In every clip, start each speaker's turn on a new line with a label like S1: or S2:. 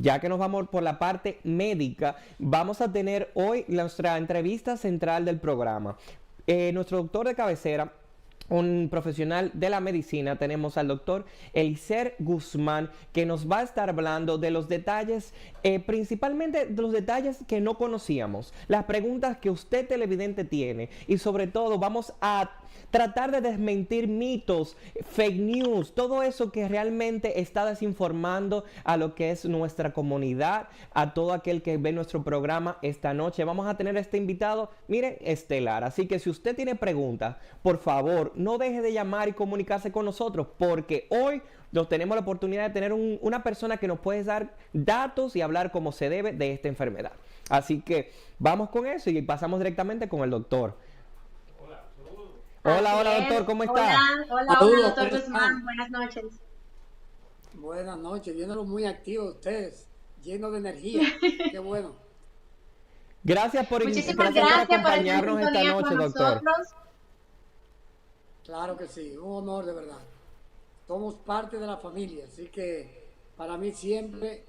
S1: ya que nos vamos por la parte médica, vamos a tener hoy nuestra entrevista central del programa. Nuestro doctor de cabecera, un profesional de la medicina, tenemos al doctor Eliezer Guzmán, que nos va a estar hablando de los detalles, principalmente de los detalles que no conocíamos, las preguntas que usted televidente tiene, y sobre todo vamos a tratar de desmentir mitos, fake news, todo eso que realmente está desinformando a lo que es nuestra comunidad, a todo aquel que ve nuestro programa esta noche. Vamos a tener este invitado, miren, estelar. Así que si usted tiene preguntas, por favor, no deje de llamar y comunicarse con nosotros, porque hoy nos tenemos la oportunidad de tener una persona que nos puede dar datos y hablar como se debe de esta enfermedad. Así que vamos con eso y pasamos directamente con el doctor. Hola, hola doctor, ¿cómo está?
S2: Hola,
S3: Saludos,
S2: doctor
S3: ¿cómo
S2: Guzmán,
S3: están?
S2: buenas noches.
S3: Buenas noches, viéndolo muy activo ustedes, lleno de energía. Qué bueno.
S2: Muchísimas
S1: Gracias por
S2: gracias por estar en
S1: acompañarnos esta
S2: sintonía
S1: noche,
S2: con
S1: doctor.
S2: nosotros.
S3: Claro que sí, un honor de verdad. Somos parte de la familia, así que para mí siempre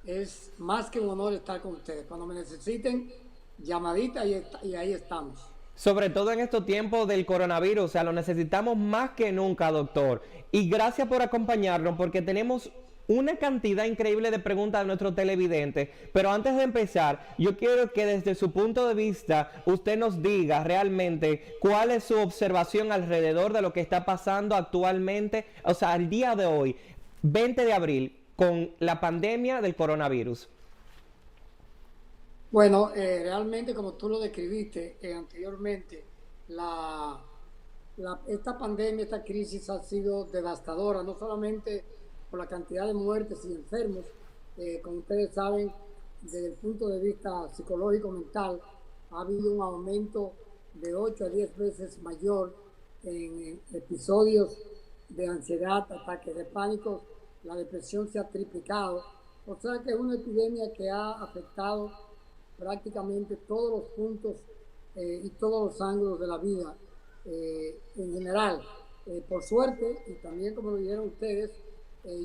S3: es más que un honor estar con ustedes. Cuando me necesiten, llamadita y ahí estamos.
S1: Sobre todo en estos tiempos del coronavirus, o sea, lo necesitamos más que nunca, doctor. Y gracias por acompañarnos, porque tenemos una cantidad increíble de preguntas de nuestros televidentes. Pero antes de empezar, yo quiero que desde su punto de vista, usted nos diga realmente cuál es su observación alrededor de lo que está pasando actualmente, o sea, al día de hoy, 20 de abril, con la pandemia del coronavirus.
S3: Bueno, realmente como tú lo describiste anteriormente, esta pandemia, esta crisis ha sido devastadora, no solamente por la cantidad de muertes y enfermos, como ustedes saben, desde el punto de vista psicológico, mental, ha habido un aumento de 8 a 10 veces mayor en episodios de ansiedad, ataques de pánico, la depresión se ha triplicado, o sea que es una epidemia que ha afectado prácticamente todos los puntos y todos los ángulos de la vida en general. Por suerte, y también como lo dijeron ustedes,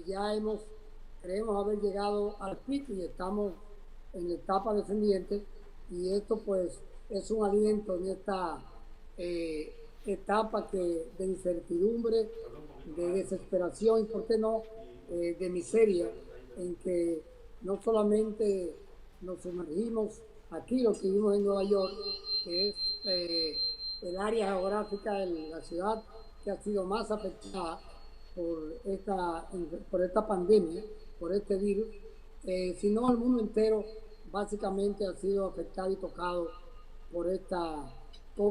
S3: ya creemos haber llegado al pico y estamos en la etapa descendiente, y esto pues es un aliento en esta etapa de incertidumbre, de desesperación y por qué no de miseria, en que no solamente nos sumergimos aquí, lo que vimos en Nueva York, que es el área geográfica de la ciudad que ha sido más afectada por esta pandemia, por este virus, sino el mundo entero básicamente ha sido afectado y tocado por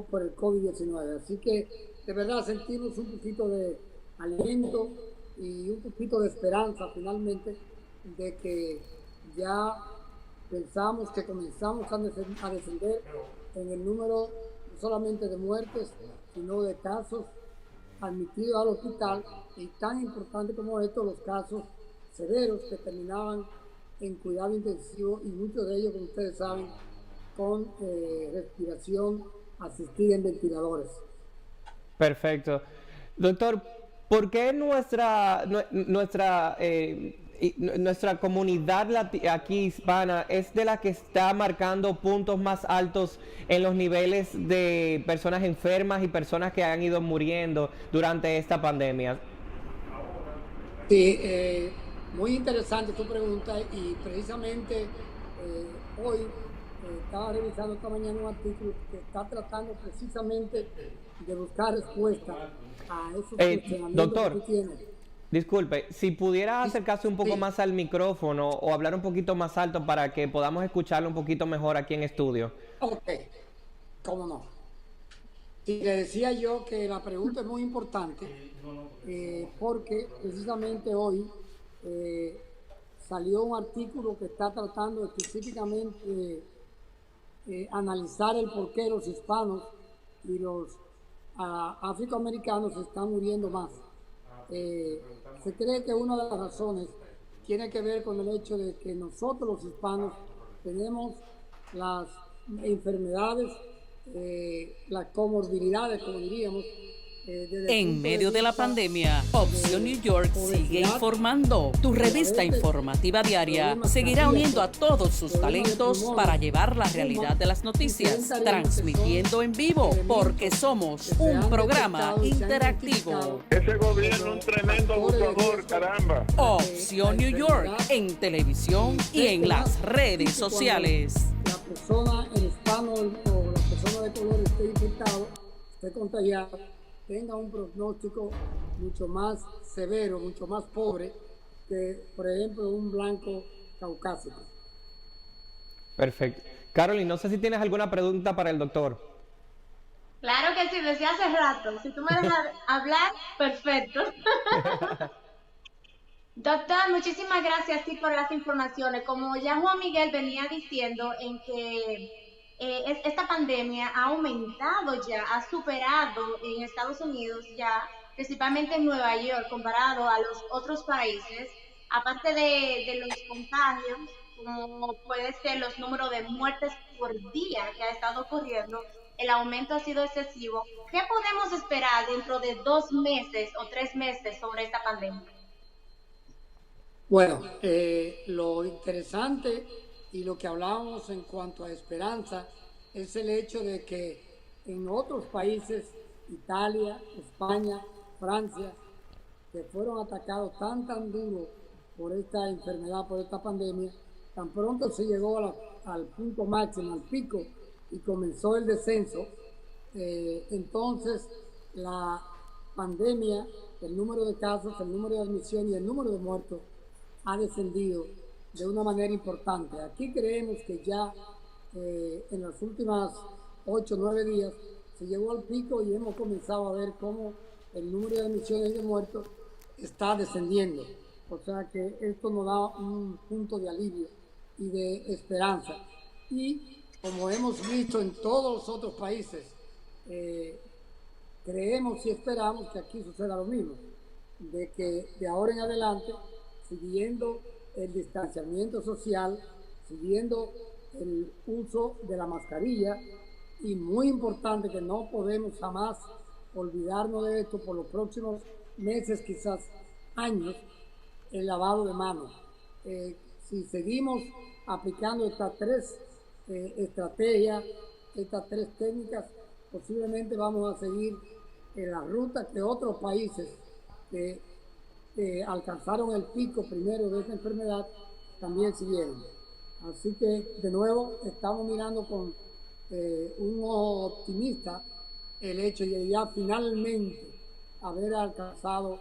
S3: por el COVID-19. Así que de verdad sentimos un poquito de aliento y un poquito de esperanza finalmente de que ya pensamos que comenzamos a descender en el número no solamente de muertes, sino de casos admitidos al hospital, y tan importante como esto, los casos severos que terminaban en cuidado intensivo, y muchos de ellos, como ustedes saben, con respiración asistida en ventiladores.
S1: Perfecto. Doctor, ¿por qué nuestra comunidad aquí hispana es de la que está marcando puntos más altos en los niveles de personas enfermas y personas que han ido muriendo durante esta pandemia?
S3: Sí, muy interesante tu pregunta, y precisamente hoy estaba revisando esta mañana un artículo que está tratando precisamente de buscar respuesta a esos cuestionamientos que
S1: Doctor,
S3: tú tienes.
S1: disculpe, si pudiera
S3: Sí,
S1: acercarse un poco
S3: sí,
S1: más al micrófono o hablar un poquito más alto para que podamos escucharlo un poquito mejor aquí en estudio.
S3: ok, cómo no. Sí, le decía yo que la pregunta es muy importante porque precisamente hoy eh, salió un artículo que está tratando específicamente de analizar el por qué los hispanos y los afroamericanos están muriendo más. Se cree que una de las razones tiene que ver con el hecho de que nosotros los hispanos tenemos las enfermedades, las comorbilidades, como diríamos, desde el
S2: En
S3: punto
S2: medio de la
S3: vista
S2: pandemia, Opción New York sigue
S3: obesidad,
S2: informando. Tu revista
S3: diabetes,
S2: informativa diaria
S3: problemas
S2: seguirá uniendo a
S3: cardíacos,
S2: todos sus
S3: problemas de
S2: talentos
S3: pulmones,
S2: para llevar la
S3: fuma,
S2: realidad de las noticias,
S3: sedentariamente
S2: transmitiendo en vivo,
S3: elementos
S2: porque somos
S3: que se
S2: un
S3: han
S2: programa
S3: detectado y se han
S2: interactivo.
S3: identificado
S4: Ese gobierno
S3: como
S4: un tremendo
S3: factores de
S4: abusador,
S3: riesgo
S4: caramba.
S3: para que
S2: Opción
S3: la
S2: New York
S3: enfermedad
S2: en televisión y en las redes sociales.
S3: la persona, el hispano o la persona de color esté infectado, esté contagiado, tenga un pronóstico mucho más severo, mucho más pobre que, por ejemplo, un blanco caucásico.
S1: Perfecto. Carolyn, no sé si tienes alguna pregunta para el doctor.
S5: Claro que sí, desde hace rato. Si tú me dejas hablar, perfecto. Doctor, muchísimas gracias sí, por las informaciones. Como ya Juan Miguel venía diciendo, en que esta pandemia ha aumentado ya, ha superado en Estados Unidos ya, principalmente en Nueva York, comparado a los otros países, aparte de los contagios, como puede ser los números de muertes por día que ha estado ocurriendo, el aumento ha sido excesivo. ¿Qué podemos esperar dentro de 2 meses o 3 meses sobre esta pandemia?
S3: Bueno, lo interesante y lo que hablábamos en cuanto a esperanza es el hecho de que en otros países, Italia, España, Francia, que fueron atacados tan duro por esta enfermedad, por esta pandemia, tan pronto se llegó al punto máximo, al pico, y comenzó el descenso, entonces la pandemia, el número de casos, el número de admisión y el número de muertos ha descendido de una manera importante. Aquí creemos que ya en las últimas 8 o 9 días se llegó al pico y hemos comenzado a ver cómo el número de admisiones y de muertos está descendiendo. O sea que esto nos da un punto de alivio y de esperanza. Y como hemos visto en todos los otros países, creemos y esperamos que aquí suceda lo mismo, de que de ahora en adelante, siguiendo el distanciamiento social, siguiendo el uso de la mascarilla, y muy importante que no podemos jamás olvidarnos de esto por los próximos meses, quizás años, el lavado de manos. Si seguimos aplicando estas tres estrategias, estas tres técnicas, posiblemente vamos a seguir en la ruta que otros países que alcanzaron el pico primero de esta enfermedad también siguieron. Así que de nuevo estamos mirando con un ojo optimista el hecho de ya finalmente haber alcanzado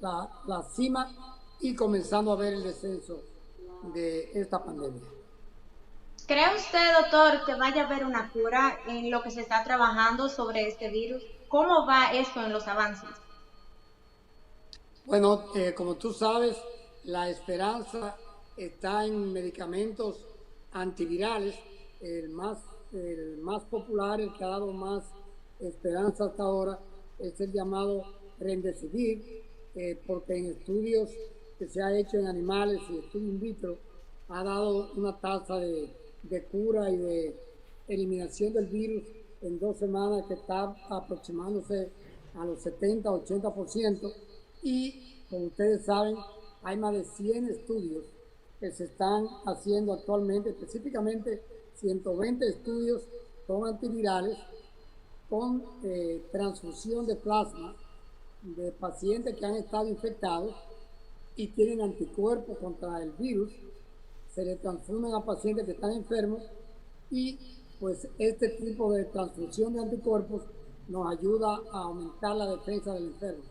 S3: la cima y comenzando a ver el descenso de esta pandemia.
S5: ¿Cree usted, doctor, que vaya a haber una cura en lo que se está trabajando sobre este virus? ¿Cómo va esto en los avances?
S3: Bueno, como tú sabes, la esperanza está en medicamentos antivirales. El más popular, el que ha dado más esperanza hasta ahora, es el llamado Remdesivir, porque en estudios que se ha hecho en animales y estudios in vitro, ha dado una tasa de cura y de eliminación del virus en 2 semanas que está aproximándose a los 70-80%. Y como ustedes saben, hay más de 100 estudios que se están haciendo actualmente, específicamente 120 estudios con antivirales, con transfusión de plasma de pacientes que han estado infectados y tienen anticuerpos contra el virus. Se le transfunden a pacientes que están enfermos y pues este tipo de transfusión de anticuerpos nos ayuda a aumentar la defensa del enfermo.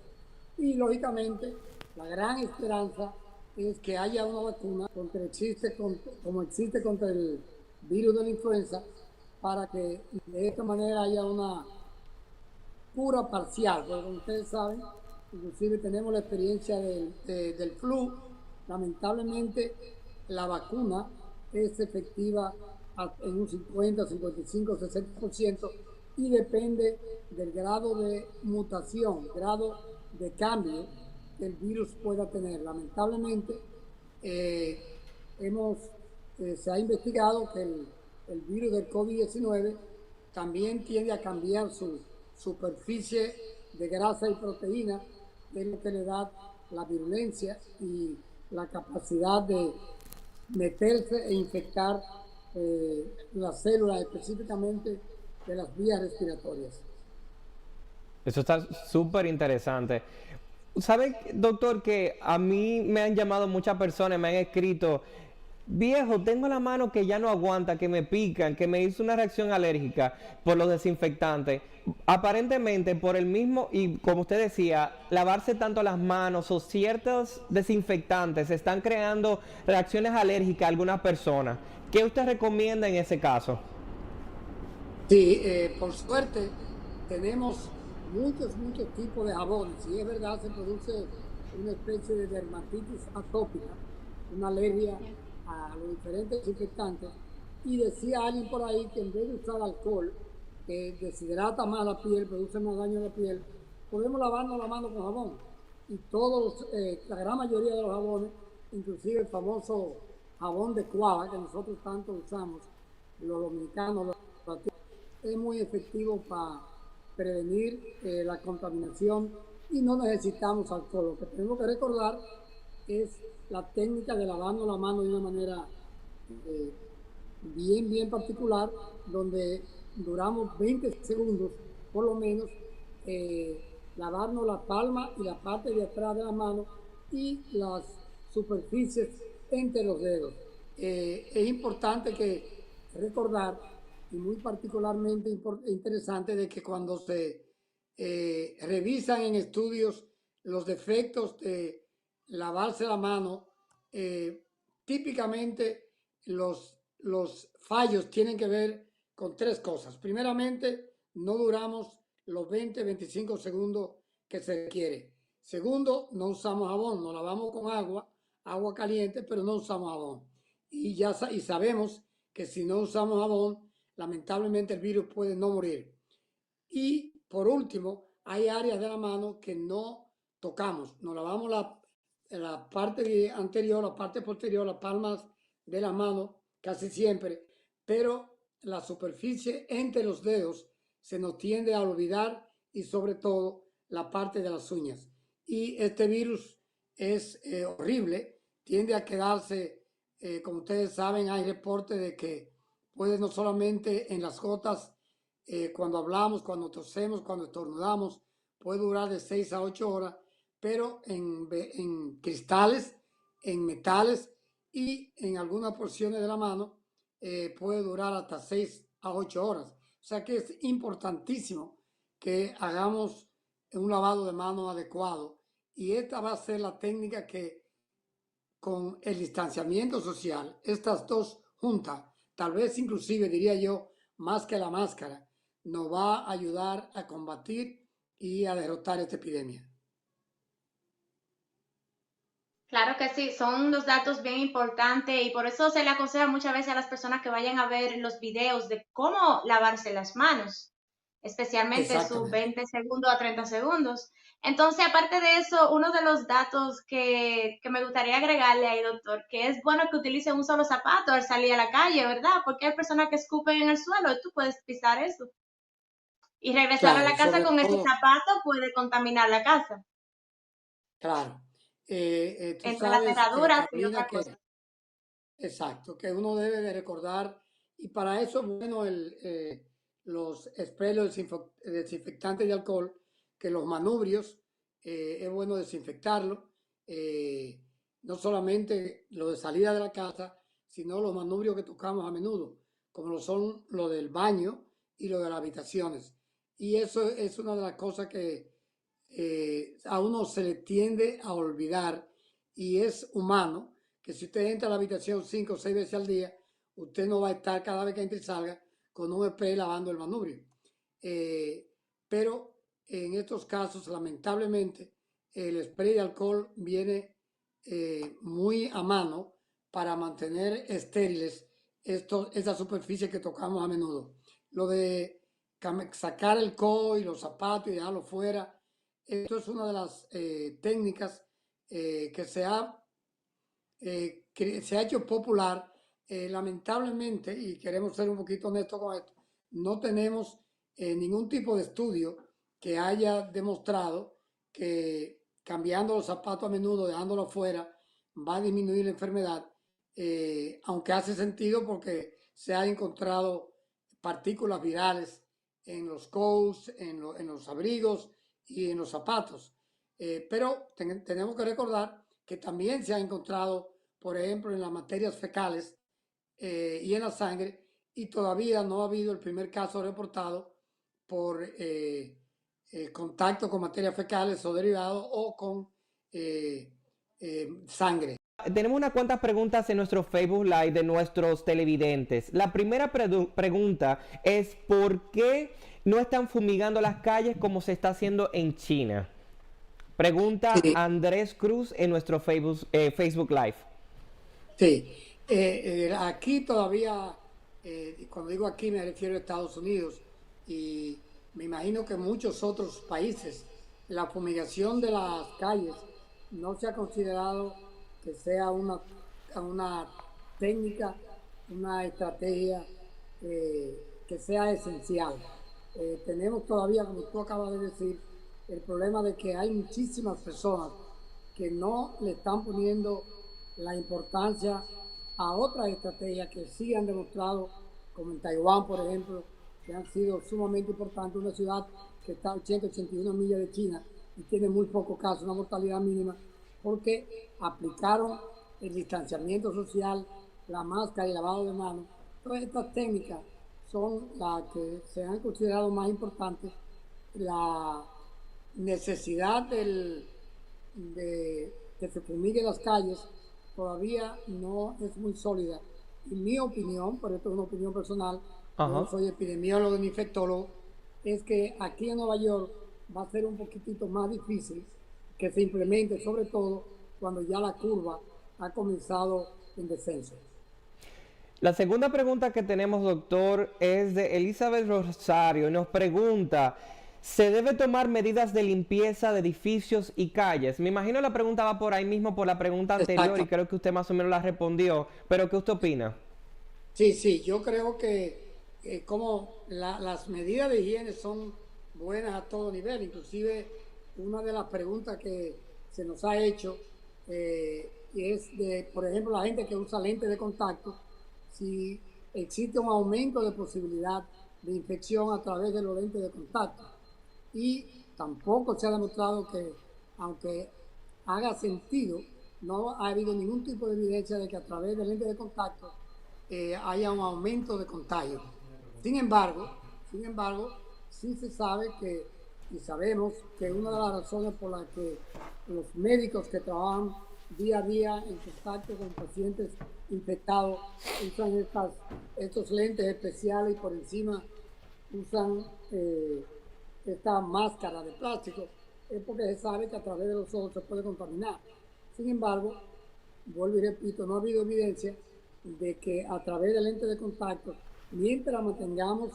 S3: Y lógicamente la gran esperanza es que haya una vacuna como existe contra el virus de la influenza, para que de esta manera haya una cura parcial, porque como ustedes saben, inclusive tenemos la experiencia del flu. Lamentablemente la vacuna es efectiva en un 50, 55, 60% y depende del grado de mutación, grado de cambio que el virus pueda tener. Lamentablemente se ha investigado que el virus del COVID-19 también tiende a cambiar su superficie de grasa y proteína, que es lo que le da la virulencia y la capacidad de meterse e infectar las células específicamente de las vías respiratorias.
S1: Eso está súper interesante. ¿Sabe, doctor, que a mí me han llamado muchas personas, me han escrito, viejo, tengo la mano que ya no aguanta, que me pican, que me hizo una reacción alérgica por los desinfectantes? Aparentemente por el mismo, y como usted decía, lavarse tanto las manos o ciertos desinfectantes están creando reacciones alérgicas a algunas personas. ¿Qué usted recomienda en ese caso?
S3: Sí, por suerte tenemos muchos tipos de jabones. Y es verdad, se produce una especie de dermatitis atópica, una alergia a los diferentes desinfectantes. Y decía alguien por ahí que en vez de usar alcohol, que deshidrata más la piel, produce más daño a la piel, podemos lavarnos la mano con jabón. Y la gran mayoría de los jabones, inclusive el famoso jabón de cuava que nosotros tanto usamos, los dominicanos, los latinos, es muy efectivo para prevenir la contaminación y no necesitamos alcohol. Lo que tenemos que recordar es la técnica de lavarnos la mano de una manera bien particular, donde duramos 20 segundos por lo menos, lavarnos la palma y la parte de atrás de la mano y las superficies entre los dedos. Es importante que recordar, y muy particularmente interesante, de que cuando se revisan en estudios los defectos de lavarse la mano, típicamente los fallos tienen que ver con tres cosas. Primeramente, no duramos los 20-25 segundos que se requiere. Segundo, no usamos jabón, nos lavamos con agua caliente, pero no usamos jabón. Y sabemos que si no usamos jabón, lamentablemente el virus puede no morir. Y por último, hay áreas de la mano que no tocamos. Nos lavamos la parte anterior, la parte posterior, las palmas de la mano casi siempre, pero la superficie entre los dedos se nos tiende a olvidar, y sobre todo la parte de las uñas. Y este virus es horrible, tiende a quedarse, como ustedes saben, hay reportes de que puede no solamente en las gotas, cuando hablamos, cuando tosemos, cuando estornudamos, puede durar de 6 a 8 horas, pero en cristales, en metales y en algunas porciones de la mano puede durar hasta 6 a 8 horas. O sea que es importantísimo que hagamos un lavado de manos adecuado, y esta va a ser la técnica que, con el distanciamiento social, estas dos juntas, tal vez inclusive diría yo, más que la máscara, nos va a ayudar a combatir y a derrotar esta epidemia.
S5: Claro que sí, son los datos bien importantes y por eso se le aconseja muchas veces a las personas que vayan a ver los videos de cómo lavarse las manos, especialmente sus
S3: Exactamente.
S5: 20 segundos a 30 segundos. Entonces, aparte de eso, uno de los datos que me gustaría agregarle ahí, doctor, que es bueno que utilice un solo zapato al salir a la calle, ¿verdad? Porque hay personas que escupen en el suelo y tú puedes pisar eso. Y regresar a
S3: Claro,
S5: la
S3: y
S5: casa
S3: sobre
S5: con ese
S3: todo,
S5: zapato puede contaminar la casa,
S3: claro, tú
S5: entre las
S3: sabes,
S5: cerraduras y
S3: Carolina,
S5: otras
S3: que
S5: cosas.
S3: exacto, que uno debe de recordar, y para eso es bueno los sprays, los desinfectantes de alcohol, que los manubrios, es bueno desinfectarlo, eh, no solamente lo de salida de la casa, sino los manubrios que tocamos a menudo, como lo son lo del baño y lo de las habitaciones. Y eso es una de las cosas que a uno se le tiende a olvidar, y es humano que si usted entra a la habitación 5 o 6 veces al día, usted no va a estar cada vez que entre y salga con un spray lavando el manubrio. Pero en estos casos, lamentablemente, el spray de alcohol viene muy a mano para mantener estériles estas superficies que tocamos a menudo. Lo de sacar el codo y los zapatos y dejarlo fuera, esto es una de las técnicas que se ha hecho popular. Lamentablemente, y queremos ser un poquito honestos con esto, no tenemos ningún tipo de estudio que haya demostrado que cambiando los zapatos a menudo, dejándolo afuera, va a disminuir la enfermedad, aunque hace sentido porque se han encontrado partículas virales en los coats, en los abrigos y en los zapatos. Pero tenemos que recordar que también se ha encontrado, por ejemplo, en las materias fecales y en la sangre, y todavía no ha habido el primer caso reportado por contacto con materias fecales o derivados o con sangre.
S1: Tenemos unas cuantas preguntas en nuestro Facebook Live de nuestros televidentes. La primera pregunta es ¿por qué no están fumigando las calles como se está haciendo en China? Pregunta
S3: Sí.
S1: Andrés Cruz en nuestro Facebook Live.
S3: Sí, aquí todavía, cuando digo aquí me refiero a Estados Unidos y me imagino que en muchos otros países la fumigación de las calles no se ha considerado que sea una técnica, una estrategia que sea esencial. Tenemos todavía, como tú acabas de decir, el problema de que hay muchísimas personas que no le están poniendo la importancia a otras estrategias que sí han demostrado, como en Taiwán, por ejemplo, que han sido sumamente importantes. Una ciudad que está a 81 millas de China y tiene muy pocos casos, una mortalidad mínima, porque aplicaron el distanciamiento social, la máscara y el lavado de manos. Todas estas técnicas son las que se han considerado más importantes. La necesidad de que se fumiguen las calles todavía no es muy sólida. Y mi opinión, pero esto es una opinión personal, yo no soy epidemiólogo ni infectólogo, es que aquí en Nueva York va a ser un poquitito más difícil que se implemente, sobre todo cuando ya la curva ha comenzado en descenso.
S1: La segunda pregunta que tenemos, doctor, es de Elizabeth Rosario. Nos pregunta, ¿se debe tomar medidas de limpieza de edificios y calles? Me imagino la pregunta va por ahí mismo por la pregunta anterior. Exacto. Y creo que usted más o menos la respondió, pero ¿qué usted opina?
S3: Sí, yo creo que como las medidas de higiene son buenas a todo nivel, inclusive una de las preguntas que se nos ha hecho es de, por ejemplo, la gente que usa lentes de contacto, si existe un aumento de posibilidad de infección a través de los lentes de contacto. Y tampoco se ha demostrado que, aunque haga sentido, no ha habido ningún tipo de evidencia de que a través de lentes de contacto haya un aumento de contagio. Sin embargo, sí se sabe que, y sabemos que una de las razones por las que los médicos que trabajan día a día en contacto con pacientes infectados usan estos lentes especiales y por encima usan esta máscara de plástico, es porque se sabe que a través de los ojos se puede contaminar. Sin embargo, vuelvo y repito, no ha habido evidencia de que a través de lentes de contacto, mientras mantengamos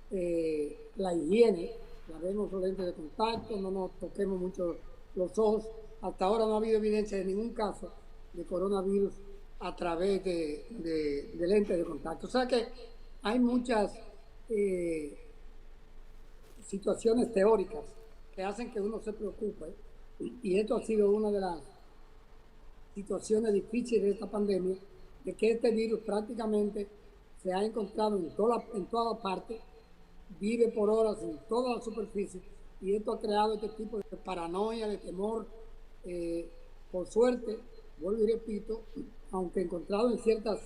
S3: la higiene, lavemos los lentes de contacto, no nos toquemos mucho los ojos, hasta ahora no ha habido evidencia de ningún caso de coronavirus a través de lentes de contacto. O sea que hay muchas situaciones teóricas que hacen que uno se preocupe, y esto ha sido una de las situaciones difíciles de esta pandemia, de que este virus prácticamente se ha encontrado en toda parte, vive por horas en toda la superficie, y esto ha creado este tipo de paranoia, de temor. Por suerte, vuelvo y repito, aunque encontrado en ciertos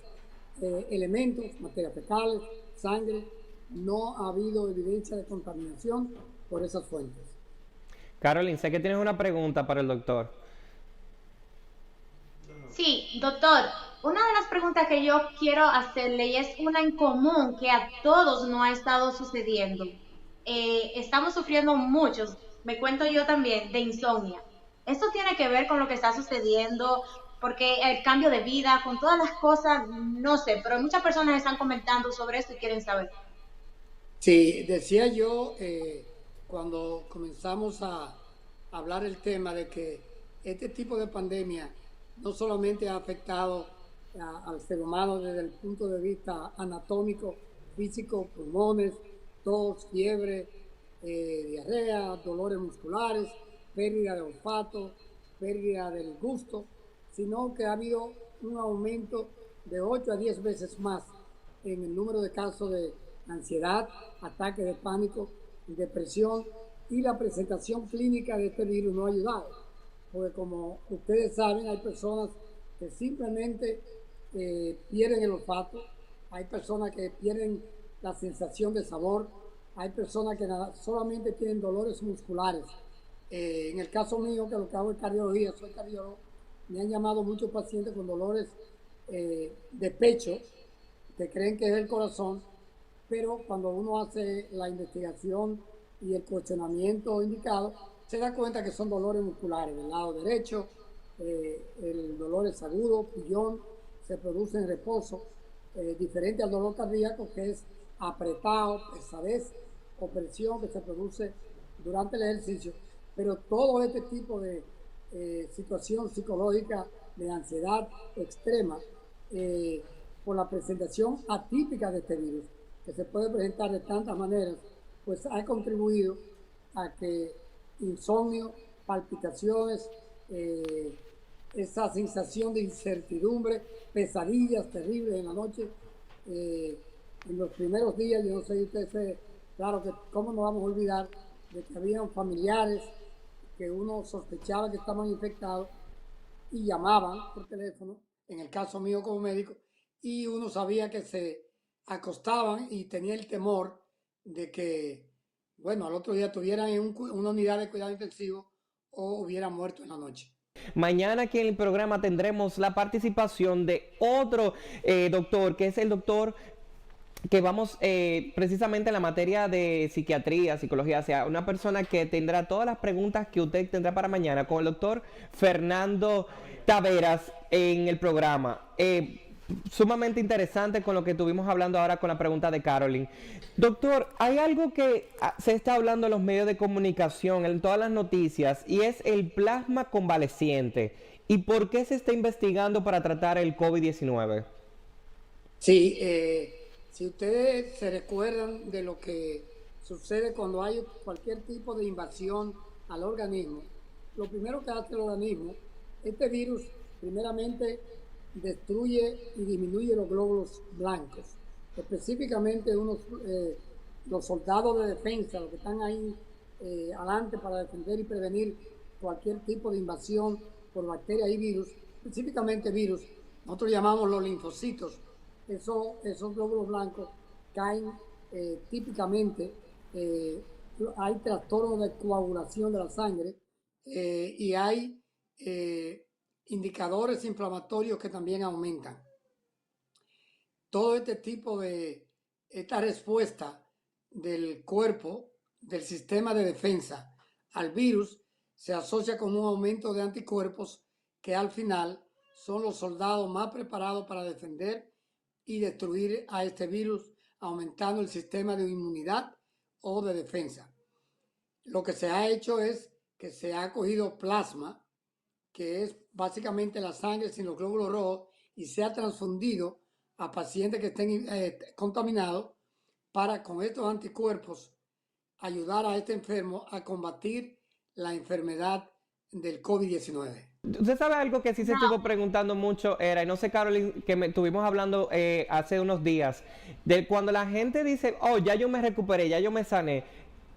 S3: elementos, materias fecales, sangre, no ha habido evidencia de contaminación por esas fuentes.
S1: Carolyn, sé que tienes una pregunta para el doctor.
S5: Sí, doctor, una de las preguntas que yo quiero hacerle y es una en común que a todos nos ha estado sucediendo. Estamos sufriendo muchos, me cuento yo también, de insomnio. ¿Esto tiene que ver con lo que está sucediendo? Porque el cambio de vida, con todas las cosas, no sé, pero muchas personas están comentando sobre esto y quieren saber.
S3: Sí, decía yo cuando comenzamos a hablar el tema de que este tipo de pandemia no solamente ha afectado al ser humano desde el punto de vista anatómico, físico, pulmones, tos, fiebre, diarrea, dolores musculares, pérdida de olfato, pérdida del gusto, sino que ha habido un aumento de 8 a 10 veces más en el número de casos de ansiedad, ataques de pánico, depresión, y la presentación clínica de este virus no ha ayudado, porque como ustedes saben, hay personas que simplemente pierden el olfato, hay personas que pierden la sensación de sabor, hay personas que solamente tienen dolores musculares. En el caso mío, que lo que hago es cardiología, soy cardiólogo, me han llamado muchos pacientes con dolores de pecho, que creen que es el corazón, pero cuando uno hace la investigación y el cuestionamiento indicado, se da cuenta que son dolores musculares del lado derecho, el dolor es agudo, pillón, se produce en reposo, diferente al dolor cardíaco, que es apretado, pesadez o presión que se produce durante el ejercicio. Pero todo este tipo de situación psicológica de ansiedad extrema, por la presentación atípica de este virus, que se puede presentar de tantas maneras, pues ha contribuido a que insomnio, palpitaciones, esa sensación de incertidumbre, pesadillas terribles en la noche, en los primeros días, yo no sé si ustedes, claro que cómo nos vamos a olvidar de que habían familiares que uno sospechaba que estaban infectados y llamaban por teléfono, en el caso mío como médico, y uno sabía que se acostaban y tenía el temor de que, bueno, al otro día tuvieran en una unidad de cuidado intensivo o hubieran muerto en la noche.
S1: Mañana aquí en el programa tendremos la participación de otro doctor, que es el doctor que vamos precisamente en la materia de psiquiatría, psicología, o sea, una persona que tendrá todas las preguntas que usted tendrá para mañana con el doctor Fernando Taveras en el programa. Sumamente interesante con lo que estuvimos hablando ahora con la pregunta de Caroline. Doctor, hay algo que se está hablando en los medios de comunicación, en todas las noticias, y es el plasma convaleciente. ¿Y por qué se está investigando para tratar el COVID-19?
S3: Sí, si ustedes se recuerdan de lo que sucede cuando hay cualquier tipo de invasión al organismo, lo primero que hace el organismo, este virus primeramente destruye y disminuye los glóbulos blancos, específicamente los soldados de defensa, los que están ahí adelante para defender y prevenir cualquier tipo de invasión por bacterias y virus, específicamente virus. Nosotros llamamos los linfocitos. Esos glóbulos blancos caen típicamente, hay trastornos de coagulación de la sangre y hay indicadores inflamatorios que también aumentan. Todo este tipo esta respuesta del cuerpo, del sistema de defensa al virus, se asocia con un aumento de anticuerpos que al final son los soldados más preparados para defender y destruir a este virus, aumentando el sistema de inmunidad o de defensa. Lo que se ha hecho es que se ha cogido plasma, que es básicamente la sangre sin los glóbulos rojos, y se ha transfundido a pacientes que estén contaminados para, con estos anticuerpos, ayudar a este enfermo a combatir la enfermedad del COVID-19.
S1: Usted sabe algo que sí se estuvo preguntando mucho, era, y no sé, Caroline, que estuvimos hablando hace unos días, de cuando la gente dice, oh, ya yo me recuperé, ya yo me sané.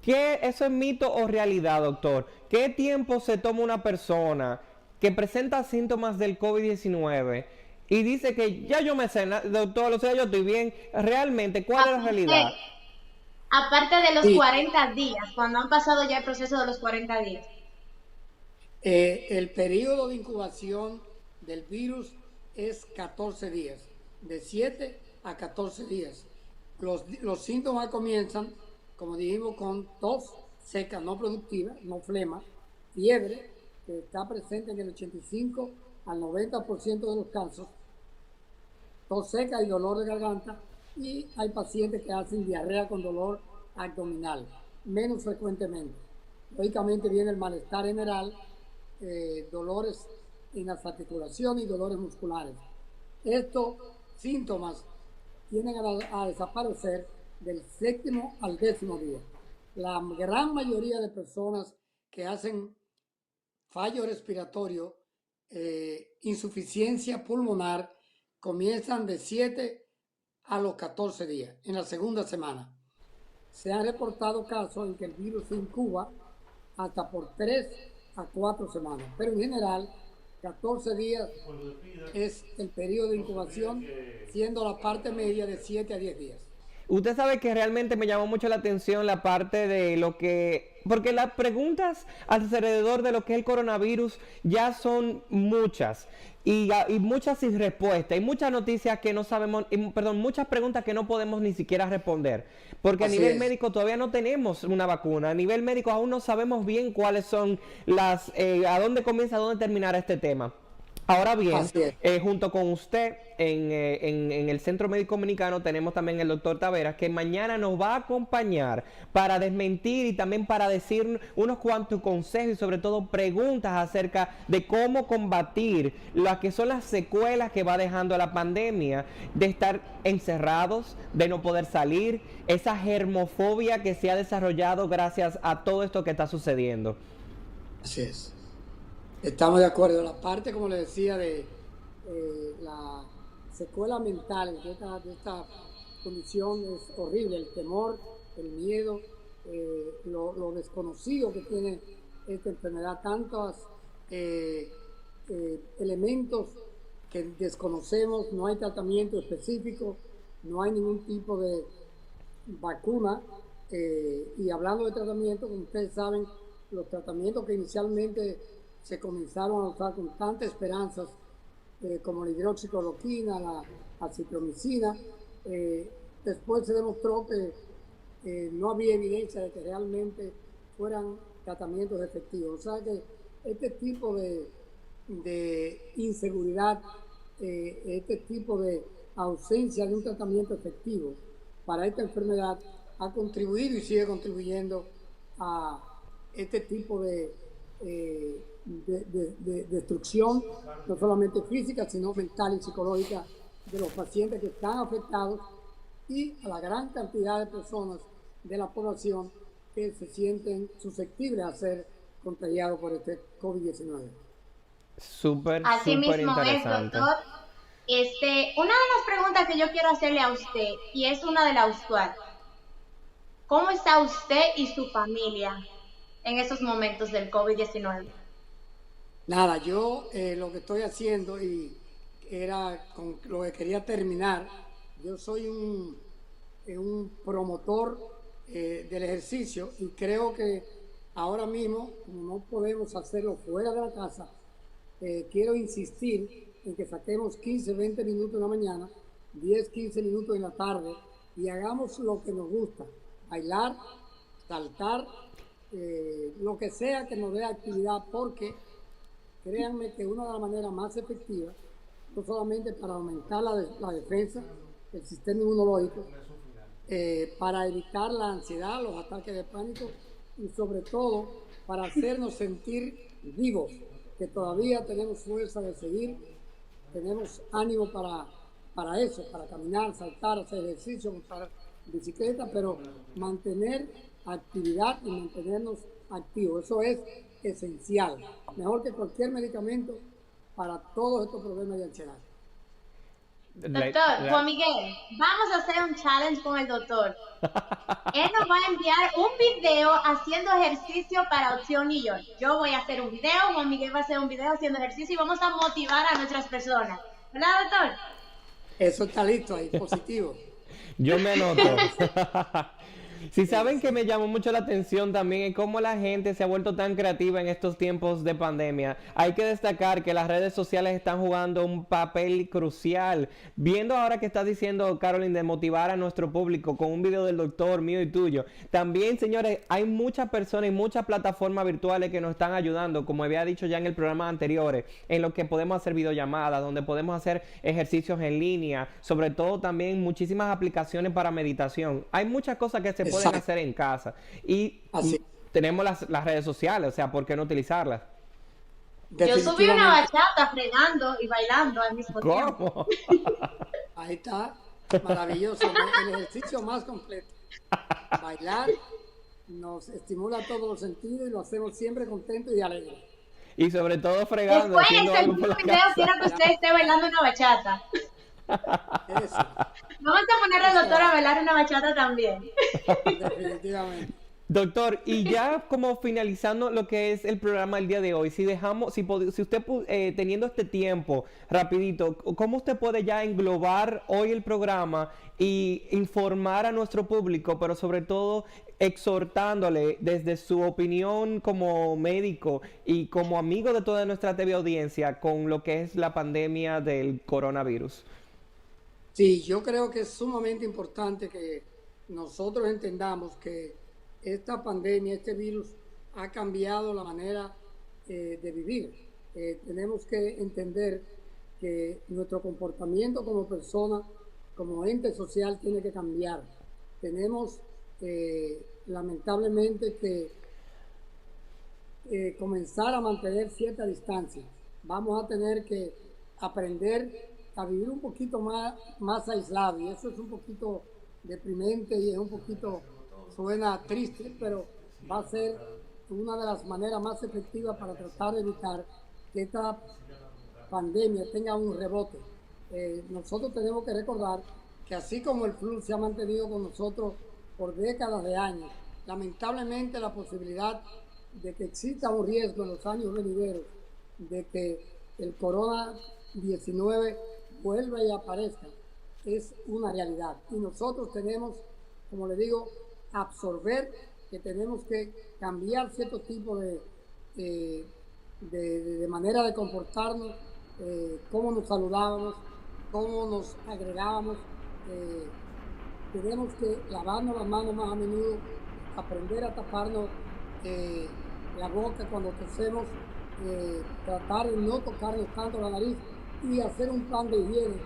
S1: ¿Qué eso es mito o realidad, doctor? ¿Qué tiempo se toma una persona que presenta síntomas del COVID-19 y dice que ya yo me sané, doctor, o sea, yo estoy bien? Realmente, ¿cuál es la realidad?
S5: Aparte de los 40 días, cuando han pasado ya el proceso de los 40 días.
S3: El periodo de incubación del virus es 14 días, de 7 a 14 días. Los síntomas comienzan, como dijimos, con tos seca, no productiva, no flema, fiebre, que está presente en el 85 al 90% de los casos, tos seca y dolor de garganta, y hay pacientes que hacen diarrea con dolor abdominal, menos frecuentemente. Lógicamente viene el malestar general, dolores en las articulaciones y dolores musculares. Estos síntomas tienden a desaparecer del 7º al 10º día. la gran mayoría de personas que hacen fallo respiratorio, insuficiencia pulmonar, comienzan de 7 a los 14 días, en la segunda semana. Se han reportado casos en que el virus se incuba hasta por 3 a 4 semanas, pero en general 14 días es el periodo de incubación, siendo la parte media de 7 a 10 días.
S1: Usted sabe que realmente me llamó mucho la atención la parte de lo que... Porque las preguntas alrededor de lo que es el coronavirus ya son muchas. Y muchas sin respuesta. Y muchas noticias que no sabemos... perdón, muchas preguntas que no podemos ni siquiera responder. Porque
S3: Así
S1: a nivel
S3: es.
S1: médico todavía no tenemos una vacuna. A nivel médico aún no sabemos bien cuáles son las... a dónde comienza, a dónde terminará este tema. Ahora bien,
S3: Así es.
S1: junto con usted en el Centro Médico Dominicano tenemos también el doctor Taveras, que mañana nos va a acompañar para desmentir y también para decir unos cuantos consejos y sobre todo preguntas acerca de cómo combatir las que son las secuelas que va dejando la pandemia, de estar encerrados, de no poder salir, esa germofobia que se ha desarrollado gracias a todo esto que está sucediendo.
S3: Así es. Estamos de acuerdo. La parte, como le decía, de la secuela mental de esta condición es horrible. El temor, el miedo, lo desconocido que tiene esta enfermedad, tantos elementos que desconocemos, no hay tratamiento específico, no hay ningún tipo de vacuna. Y hablando de tratamiento, como ustedes saben, los tratamientos que inicialmente se comenzaron a usar con tantas esperanzas, como la hidroxicloroquina, la acitromicina, después se demostró que no había evidencia de que realmente fueran tratamientos efectivos. O sea que este tipo de inseguridad, este tipo de ausencia de un tratamiento efectivo para esta enfermedad ha contribuido y sigue contribuyendo a este tipo de destrucción, no solamente física, sino mental y psicológica de los pacientes que están afectados y a la gran cantidad de personas de la población que se sienten susceptibles a ser contagiados por este COVID-19.
S1: Súper,
S5: Así
S1: súper
S5: mismo es,
S1: interesante.
S5: doctor. Una de las preguntas que yo quiero hacerle a usted, y es una de la usual. ¿Cómo está usted y su familia en esos momentos del COVID-19?
S3: Nada, yo lo que estoy haciendo, y era con lo que quería terminar, yo soy un promotor del ejercicio y creo que ahora mismo, como no podemos hacerlo fuera de la casa, quiero insistir en que saquemos 15, 20 minutos en la mañana, 10, 15 minutos en la tarde y hagamos lo que nos gusta, bailar, saltar, lo que sea que nos dé actividad, porque créanme que una de las maneras más efectivas, no solamente para aumentar la defensa, el sistema inmunológico, para evitar la ansiedad, los ataques de pánico y sobre todo para hacernos sentir vivos, que todavía tenemos fuerza de seguir, tenemos ánimo para eso, para caminar, saltar, hacer ejercicio, montar bicicleta, pero mantener actividad y mantenernos activos, eso es esencial, mejor que cualquier medicamento para todos estos problemas de ansiedad.
S5: Doctor Juan Miguel, vamos a hacer un challenge con el doctor. Él nos va a enviar un video haciendo ejercicio para Opción New York. Yo voy a hacer un video, Juan Miguel va a hacer un video haciendo ejercicio y vamos a motivar a nuestras personas. ¿Verdad, doctor?
S3: Eso está listo ahí, positivo.
S1: Yo me anoto. Si saben que me llamó mucho la atención también es cómo la gente se ha vuelto tan creativa en estos tiempos de pandemia. Hay que destacar que las redes sociales están jugando un papel crucial. Viendo ahora que está diciendo Caroline de motivar a nuestro público con un video del doctor mío y tuyo. También, señores, hay muchas personas y muchas plataformas virtuales que nos están ayudando, como había dicho ya en el programa anteriores, en lo que podemos hacer videollamadas, donde podemos hacer ejercicios en línea, sobre todo también muchísimas aplicaciones para meditación. Hay muchas cosas que se pueden hacer en casa y tenemos las redes sociales, o sea, ¿por qué no utilizarlas?
S5: Yo subí una bachata fregando y bailando al mismo tiempo.
S3: Ahí está, maravilloso, el ejercicio más completo, bailar, nos estimula todos los sentidos y lo hacemos siempre contento y alegre.
S1: Y sobre todo fregando,
S5: Después,
S1: haciendo
S5: el
S1: algo por
S5: segundo
S1: la
S5: video
S1: casa.
S5: quiero que usted esté bailando una bachata.
S3: Eso,
S5: Vamos a poner al doctor a bailar una bachata también.
S3: definitivamente.
S1: Doctor, y ya como finalizando lo que es el programa del día de hoy, si dejamos, si usted teniendo este tiempo rapidito, ¿cómo usted puede ya englobar hoy el programa y informar a nuestro público, pero sobre todo exhortándole desde su opinión como médico y como amigo de toda nuestra TV audiencia con lo que es la pandemia del coronavirus?
S3: Sí, yo creo que es sumamente importante que nosotros entendamos que esta pandemia, este virus, ha cambiado la manera de vivir. Tenemos que entender que nuestro comportamiento como persona, como ente social, tiene que cambiar. Tenemos, lamentablemente, que comenzar a mantener cierta distancia. Vamos a tener que aprender a vivir un poquito más aislado, y eso es un poquito deprimente y es un poquito... Suena triste, pero va a ser una de las maneras más efectivas para tratar de evitar que esta pandemia tenga un rebote. Nosotros tenemos que recordar que así como el flu se ha mantenido con nosotros por décadas de años, lamentablemente la posibilidad de que exista un riesgo en los años venideros de que el corona-19 vuelva y aparezca es una realidad. Y nosotros tenemos, como le digo, absorber, que tenemos que cambiar cierto tipo de manera de comportarnos, cómo nos saludábamos, cómo nos agregábamos. Tenemos que lavarnos las manos más a menudo, aprender a taparnos la boca cuando tosemos, tratar de no tocarnos tanto la nariz y hacer un plan de higiene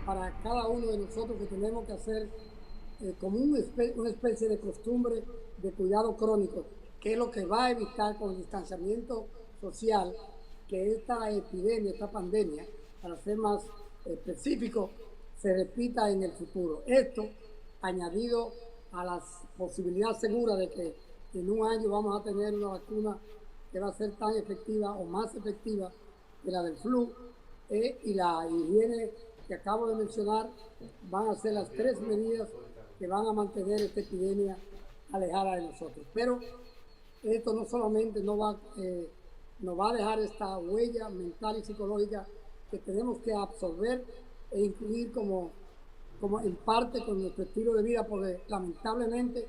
S3: para cada uno de nosotros, que tenemos que hacer como una especie de costumbre de cuidado crónico, que es lo que va a evitar con el distanciamiento social que esta epidemia, esta pandemia, para ser más específico, se repita en el futuro. Esto añadido a la posibilidad segura de que en un año vamos a tener una vacuna que va a ser tan efectiva o más efectiva que la del flu, y la higiene que acabo de mencionar van a ser las tres medidas que van a mantener esta epidemia alejada de nosotros. Pero esto no solamente nos va a dejar esta huella mental y psicológica que tenemos que absorber e incluir como en parte con nuestro estilo de vida, porque lamentablemente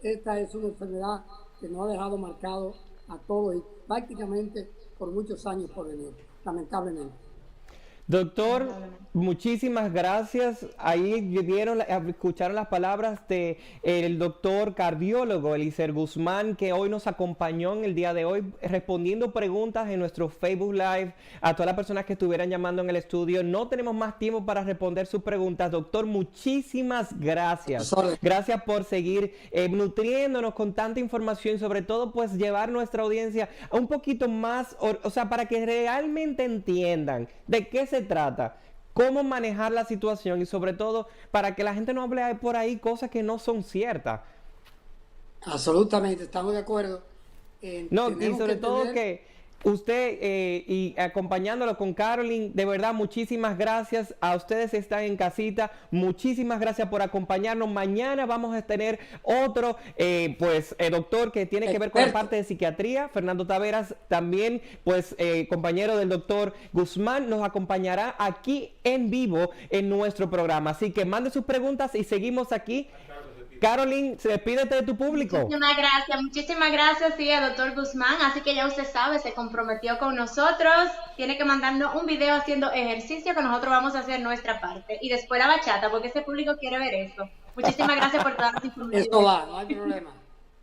S3: esta es una enfermedad que nos ha dejado marcado a todos y prácticamente por muchos años por venir, lamentablemente.
S1: Doctor, muchísimas gracias. Ahí escucharon las palabras de el doctor cardiólogo Eliezer Guzmán, que hoy nos acompañó en el día de hoy respondiendo preguntas en nuestro Facebook Live a todas las personas que estuvieran llamando en el estudio. No tenemos más tiempo para responder sus preguntas. Doctor, muchísimas gracias. Gracias por seguir nutriéndonos con tanta información y sobre todo pues llevar nuestra audiencia a un poquito más, o sea, para que realmente entiendan de qué se trata, cómo manejar la situación y sobre todo para que la gente no hable por ahí cosas que no son ciertas.
S3: Absolutamente, estamos de acuerdo.
S1: No, y sobre todo que usted y acompañándolo con Caroline, de verdad muchísimas gracias a ustedes que están en casita, muchísimas gracias por acompañarnos. Mañana vamos a tener otro doctor que tiene que ver con la parte de psiquiatría, Fernando Taveras, también pues compañero del doctor Guzmán, nos acompañará aquí en vivo en nuestro programa, así que mande sus preguntas y seguimos aquí. Caroline, despídete de tu público.
S5: Muchísimas gracias, sí, al doctor Guzmán, así que ya usted sabe, se comprometió con nosotros, tiene que mandarnos un video haciendo ejercicio que nosotros vamos a hacer nuestra parte, y después la bachata, porque ese público quiere ver eso. Muchísimas gracias por todas las informaciones.
S3: Esto va, no hay problema.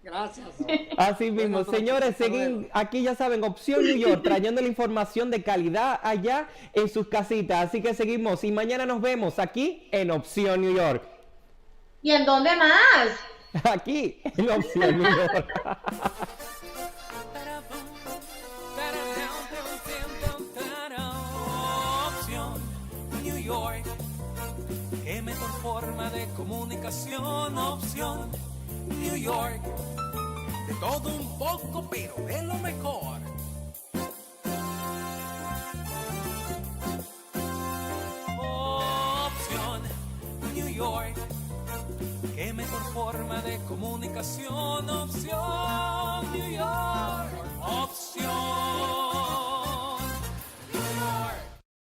S3: Gracias.
S1: Así mismo, señores, seguimos aquí, ya saben, Opción New York, trayendo la información de calidad allá en sus casitas, así que seguimos, y mañana nos vemos aquí en Opción New York.
S5: ¿Y en dónde más?
S1: Aquí, en Opción New York.
S4: Opción New York. Qué mejor forma de comunicación. Opción New York. De todo un poco, pero de lo mejor. Opción New York. Qué mejor forma de comunicación. Opción New York. Opción